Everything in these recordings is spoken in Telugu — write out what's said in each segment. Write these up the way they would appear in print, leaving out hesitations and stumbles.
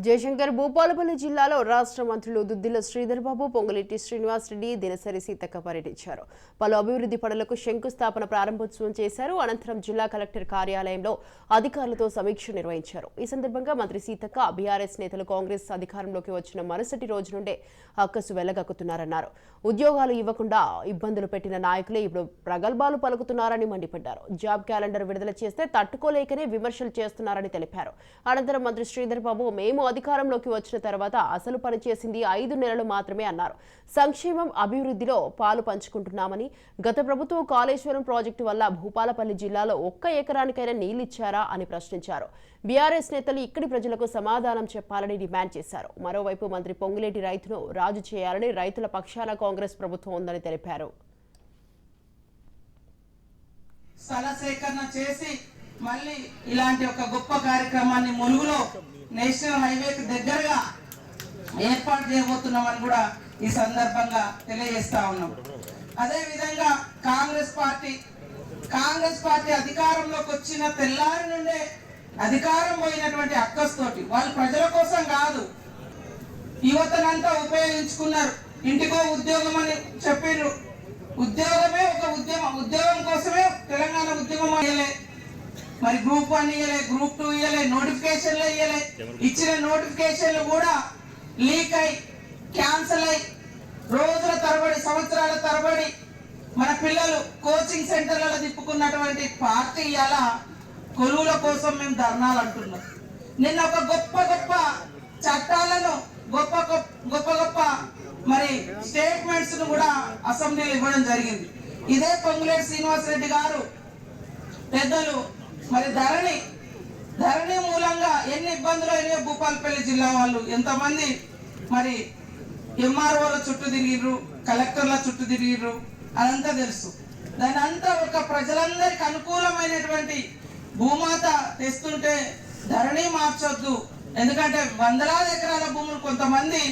జయశంకర్ భూపాలపల్లి జిల్లాలో రాష్ట్ర మంత్రులు దుద్దిల శ్రీధర్ బాబు, పొంగులేటి శ్రీనివాస్ రెడ్డి, దినసరి సీతక్క పర్యటించారు. పలు అభివృద్ధి పనులకు శంకుస్థాపన ప్రారంభోత్సవం చేశారు. అనంతరం జిల్లా కలెక్టర్ కార్యాలయంలో అధికారులతో సమీక్ష నిర్వహించారు. ఈ సందర్భంగా మంత్రి సీతక్క బీఆర్ఎస్ నేతలు కాంగ్రెస్ అధికారంలోకి వచ్చిన మరుసటి రోజు నుండే అక్కసు వెళ్లగక్కుతున్నారన్నారు. ఉద్యోగాలు ఇవ్వకుండా ఇబ్బందులు పెట్టిన నాయకులే ఇప్పుడు ప్రగల్భాలు పలుకుతున్నారని మండిపడ్డారు. జాబ్ క్యాలెండర్ విడుదల చేస్తే తట్టుకోలేకనే విమర్శలు చేస్తున్నారని తెలిపారు. అనంతరం మంత్రి శ్రీధర్ బాబు మేము అధికారంలోకి వచ్చిన తర్వాత అసలు పనిచేసింది 5 నెలలు మాత్రమే అన్నారు. సంక్షేమం అభివృద్ధిలో పాలు పంచుకుంటున్నామని, గత ప్రభుత్వం కాళేశ్వరం ప్రాజెక్టు వల్ల భూపాలపల్లి జిల్లాలో 1 ఎకరానికైనా నీళ్లిచ్చారా అని ప్రశ్నించారు. బీఆర్ఎస్ నేతలు ఇక్కడి ప్రజలకు సమాధానం చెప్పాలని డిమాండ్ చేశారు. మరోవైపు మంత్రి పొంగులేటి రైతును రాజు చేయాలని రైతుల పక్షాన కాంగ్రెస్ ప్రభుత్వం ఉందని తెలిపారు. స్థల సేకరణ చేసి మళ్ళీ ఇలాంటి ఒక గొప్ప కార్యక్రమాన్ని ములుగులో నేషనల్ హైవేకి దగ్గరగా ఏర్పాటు చేయబోతున్నామని కూడా ఈ సందర్భంగా తెలియజేస్తా ఉన్నాం. అదే విధంగా కాంగ్రెస్ పార్టీ అధికారంలోకి వచ్చిన తెల్లారి నుండే అధికారం పోయినటువంటి అక్కస్తోటి వాళ్ళు ప్రజల కోసం కాదు, యువతనంతా ఉపయోగించుకున్నారు. ఇంటికో ఉద్యోగం అని చెప్పారు. ఉద్యోగమే ఒక ఉద్యోగం కోసమే తెలంగాణ ఉద్యమం అయ్యలే. మరి గ్రూప్ 1 ఇయ్యలే, గ్రూప్ 2 ఇయ్యలే, నోటిఫికేషన్లు ఇయ్యలే. ఇచ్చిన నోటిఫికేషన్లు కూడా లీక్ అయి క్యాన్సిల్ అయి రోజుల తరబడి సంవత్సరాల తరబడి మన పిల్లలు కోచింగ్ సెంటర్లలో తిప్పుకున్నటువంటి పార్టీ ఇవాళ కొలువుల కోసం మేము ధర్నాలు అంటున్నాం. నిన్న ఒక గొప్ప చట్టాలను గొప్ప మరి స్టేట్మెంట్స్ ను కూడా అసెంబ్లీలో ఇవ్వడం జరిగింది. ఇదే పొంగులేటి శ్రీనివాస్ రెడ్డి గారు పెద్దలు మరి ధరణి మూలంగా ఎన్ని ఇబ్బందులు అయినాయో భూపాలపల్లి జిల్లా వాళ్ళు ఎంతమంది మరి ఎంఆర్ఓల చుట్టూ తిరిగిర్రు, కలెక్టర్ల చుట్టూ తిరిగిర్రు, అదంతా తెలుసు. దాని అంతా ఒక ప్రజలందరికి అనుకూలమైనటువంటి భూమాత తెస్తుంటే ధరణి మార్చొద్దు. ఎందుకంటే వందలాది ఎకరాల భూములు కొంతమంది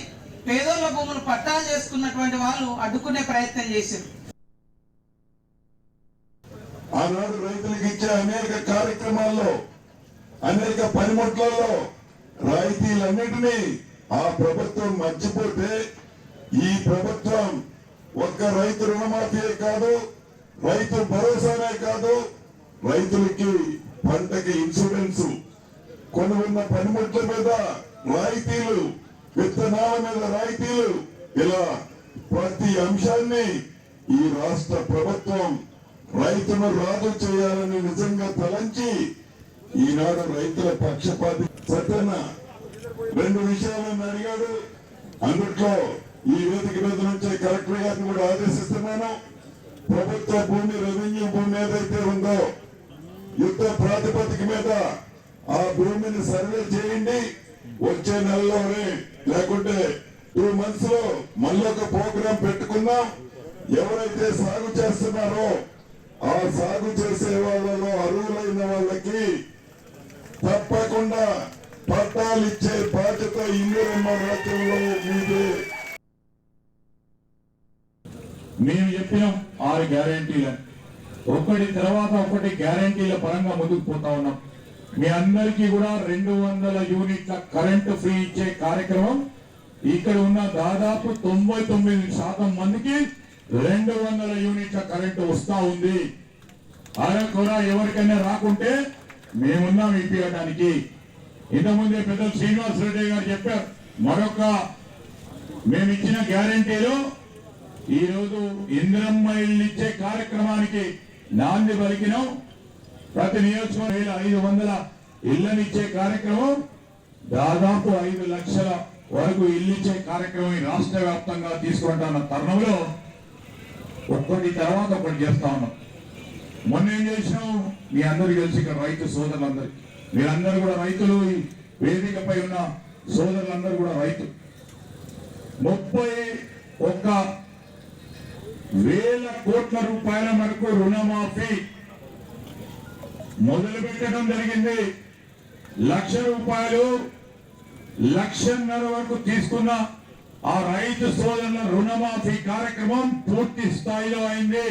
పేదోళ్ళ భూములు పట్టాలు చేసుకున్నటువంటి వాళ్ళు అడ్డుకునే ప్రయత్నం చేశారు. ఆనాడు రైతులకు ఇచ్చే అనేక కార్యక్రమాల్లో, అనేక పనిముట్లలో రాయితీలన్నిటినీ ఆ ప్రభుత్వం మర్చిపోతే ఈ ప్రభుత్వం ఒక్క రైతు రుణమాఫీ కాదు, రైతు భరోసానే కాదు, రైతులకి పంటకి ఇన్సూరెన్స్, కొనుగొన్న పనిముట్ల మీద రాయితీలు, విత్తనాల మీద రాయితీలు, ఇలా ప్రతి అంశాన్ని ఈ రాష్ట్ర ప్రభుత్వం రైతును రాజు చేయాలని నిజంగా తలంచి ఈనాడు రైతుల పక్షపాతి సత్యన 2 విషయాలను అడిగాడు. అందుట్లో ఈ వేదిక మీద నుంచి కలెక్టర్ గారిని కూడా ఆదేశిస్తున్నాను. ప్రభుత్వ భూమి, రెవెన్యూ భూమి ఏదైతే ఉందో యుద్ధ ప్రాతిపదిక మీద ఆ భూమిని సర్వే చేయండి. వచ్చే నెలలోనే లేకుంటే 2 months లో మళ్ళీ ఒక ప్రోగ్రాం పెట్టుకుందాం. ఎవరైతే సాగు చేస్తున్నారో ఆ సాగు చేసే వాళ్ళలో అర్హులైన వాళ్ళకి తప్పకుండా పట్టాలు ఇచ్చే బాధ్యత ఇందిరమ్మ రాజ్యంలో మీదే. మేము చెప్పినాం 6 గ్యారెంటీలు, ఒకటి తర్వాత ఒకటి గ్యారెంటీల పరంగా ముందుకు పోతా ఉన్నాం. మీ అందరికీ కూడా 200 యూనిట్ల కరెంటు ఫ్రీ ఇచ్చే కార్యక్రమం ఇక్కడ ఉన్న దాదాపు 99% మందికి 200 యూనిట్ల కరెంటు వస్తా ఉంది. అలా కూడా ఎవరికైనా రాకుంటే మేమున్నాం ఇప్పించడానికి. ఇంతకుముందే పెద్దలు శ్రీనివాస్ రెడ్డి గారు చెప్పారు. మరొక మేము ఇచ్చిన గ్యారెంటీలో ఈరోజు ఇందిరమ్మ ఇల్లు ఇచ్చే కార్యక్రమానికి నాంది పలికినాం. ప్రతి నియోజకవర్గం 500 ఇళ్లనిచ్చే కార్యక్రమం, దాదాపు 5 లక్షల వరకు ఇల్లిచ్చే కార్యక్రమం రాష్ట్ర వ్యాప్తంగా తీసుకుంటున్న తరుణంలో ఒక్కటి తర్వాత ఒకటి చేస్తా ఉన్నాం. మొన్న ఏం చేసినాం మీ అందరికీ తెలిసి, ఇక్కడ రైతు సోదరులందరూ, మీరందరూ కూడా రైతులు, ఈ వేదికపై ఉన్న సోదరులందరూ కూడా రైతు. 31,000 కోట్ల రూపాయల వరకు రుణమాఫీ మొదలు పెట్టడం జరిగింది. 1,00,000 రూపాయలు 1,50,000 వరకు తీసుకున్న ఆ రైతు సోదరుల రుణమాఫీ కార్యక్రమం పూర్తి స్థాయిలో అయింది.